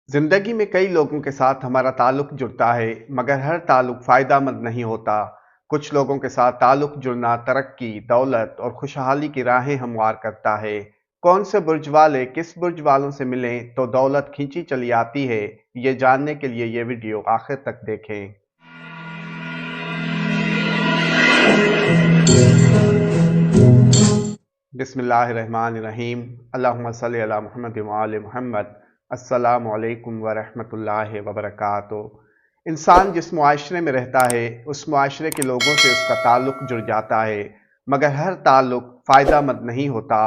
जिंदगी में कई लोगों के साथ हमारा ताल्लुक जुड़ता है, मगर हर ताल्लुक फायदा मंद नहीं होता। कुछ लोगों के साथ ताल्लुक जुड़ना तरक्की, दौलत और खुशहाली की राहें हमवार करता है। कौन से बुर्ज वाले किस बुर्ज वालों से मिलें तो दौलत खींची चली आती है, ये जानने के लिए ये वीडियो आखिर तक देखें। बिस्मिल्लाहिर्रहमानिर्रहीम। अल्लाहुम्मा सल्ली अला मुहम्मद व आले मुहम्मद। अस्सलामु अलैकुम व रहमतुल्लाहि व बरकातुहू। इंसान जिस मुआशरे में रहता है उस मुआशरे के लोगों से उसका ताल्लुक जुड़ जाता है, मगर हर ताल्लुक फ़ायदा मंद नहीं होता।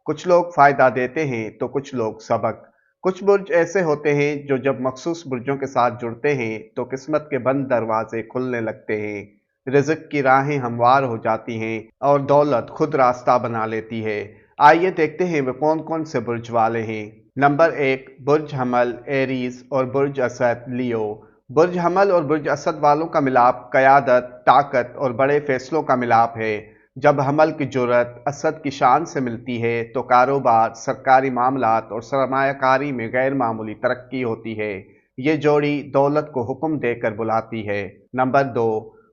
कुछ लोग फ़ायदा देते हैं तो कुछ लोग सबक। कुछ बुर्ज ऐसे होते हैं जो जब मखसूस बुर्जों के साथ जुड़ते हैं तो किस्मत के बंद दरवाजे खुलने लगते हैं, रिज़्क़ की राहें हमवार हो जाती हैं और दौलत खुद रास्ता बना लेती है। आइए देखते हैं वे कौन कौन से बुर्ज वाले हैं। नंबर 1, बुर्ज हमल, एरीज और बुर्ज असद, लियो। बुर्ज हमल और बुर्ज असद वालों का मिलाप क़यादत, ताकत और बड़े फैसलों का मिलाप है। जब हमल की जुर्रत असद की शान से मिलती है तो कारोबार, सरकारी मामलात और सरमायाकारी में गैर मामूली तरक्की होती है। ये जोड़ी दौलत को हुक्म देकर बुलाती है। नंबर 2,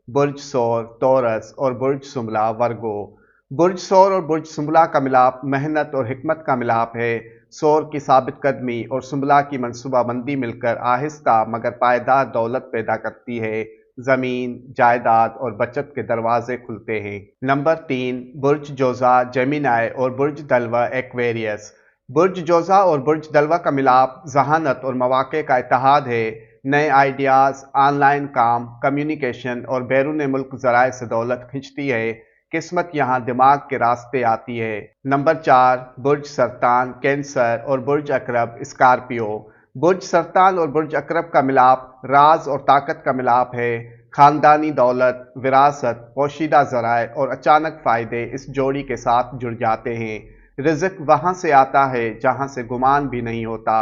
बुर्ज सौर, तौरस और बुर्ज सुमला, वर्गो। बुर्ज सौर और बुर्ज सुमला का मिलाप मेहनत और हिकमत का मिलाप है। सौर की साबित कदमी और सुमला की मनसूबाबंदी मिलकर आहिस्ता मगर पायदार दौलत पैदा करती है। ज़मीन, जायदाद और बचत के दरवाजे खुलते हैं। नंबर 3, बुर्ज जोज़ा, जेमिनाई और बुर्ज दलवा, एक्वेरियस। बुर्ज जोज़ा और बुर्ज दलवा का मिलाप जहानत और मौक़े का इत्तेहाद है। नए आइडियाज़, ऑनलाइन काम, कम्युनिकेशन और बैरून मुल्क ज़राए से दौलत खिंचती है। किस्मत यहाँ दिमाग के रास्ते आती है। नंबर 4, बुर्ज सरतान, कैंसर और बुर्ज अकरब, स्कॉर्पियो। बुर्ज सरतान और बुर्ज अकरब का मिलाप राज और ताकत का मिलाप है। खानदानी दौलत, विरासत, पोशीदा ज़राए और अचानक फ़ायदे इस जोड़ी के साथ जुड़ जाते हैं। रिज़्क़ वहाँ से आता है जहाँ से गुमान भी नहीं होता।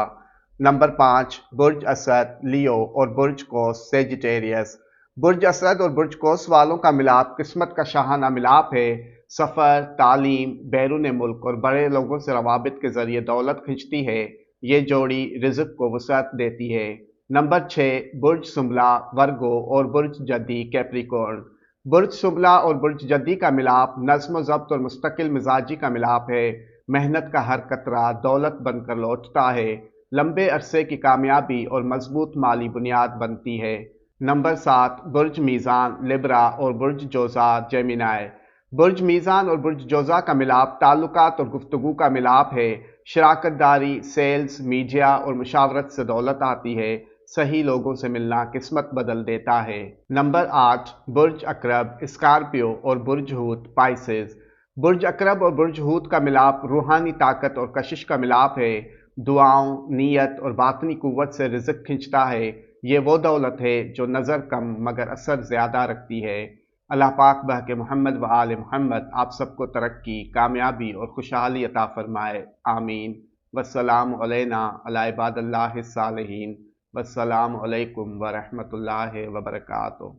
नंबर 5, बुर्ज असद, लियो और बुर्ज कोस, सेजिटेरियस। बुर्ज असद और बुर्ज कोस वालों का मिलाप किस्मत का शाहाना मिलाप है। सफ़र, तालीम, बैरून मुल्क और बड़े लोगों से रवाबित के ज़रिए दौलत खिंचती है। ये जोड़ी रिज़्क़ को वसअत देती है। नंबर 6, बुर्ज सुमला, वर्गो और बुर्ज जद्दी, कैप्रिकॉर्न। बुर्ज सुमला और बुर्ज जद्दी का मिलाप नज़्म व ज़ब्त और मुस्तकिल मिजाजी का मिलाप है। मेहनत का हर कतरा दौलत बनकर लौटता है। लंबे अरसे की कामयाबी और मजबूत माली बुनियाद बनती है। नंबर 7, बुर्ज मीज़ान, लिब्रा और बुर्ज जोज़ा, जेमिनाई। बुर्ज मीज़ान और बुर्ज जोज़ा का मिलाप ताल्लुकात और गुफ्तगू का मिलाप है। शराकतदारी, सेल्स, मीडिया और मुशावरत से दौलत आती है। सही लोगों से मिलना किस्मत बदल देता है। नंबर 8, बुर्ज अकरब, स्कॉर्पियो और बुर्ज हूत, पाइसेस। बुर्ज अकरब और बुर्ज हूत का मिलाप रूहानी ताकत और कशिश का मिलाप है। दुआओं, नीयत और बातनी कुव्वत से रिज़्क़ खिंचता है। ये वो दौलत है जो नज़र कम मगर असर ज़्यादा रखती है। अल्लाह पाक बहके मोहम्मद व आले मोहम्मद आप सबको तरक्की, कामयाबी और खुशहाली अता फरमाए। आमीन। वस्सलामु अलैना अला इबादिल्लाहिस सालिहीन। वस्सलामु अलैकुम व रहमतुल्लाहि व बरकातुहू।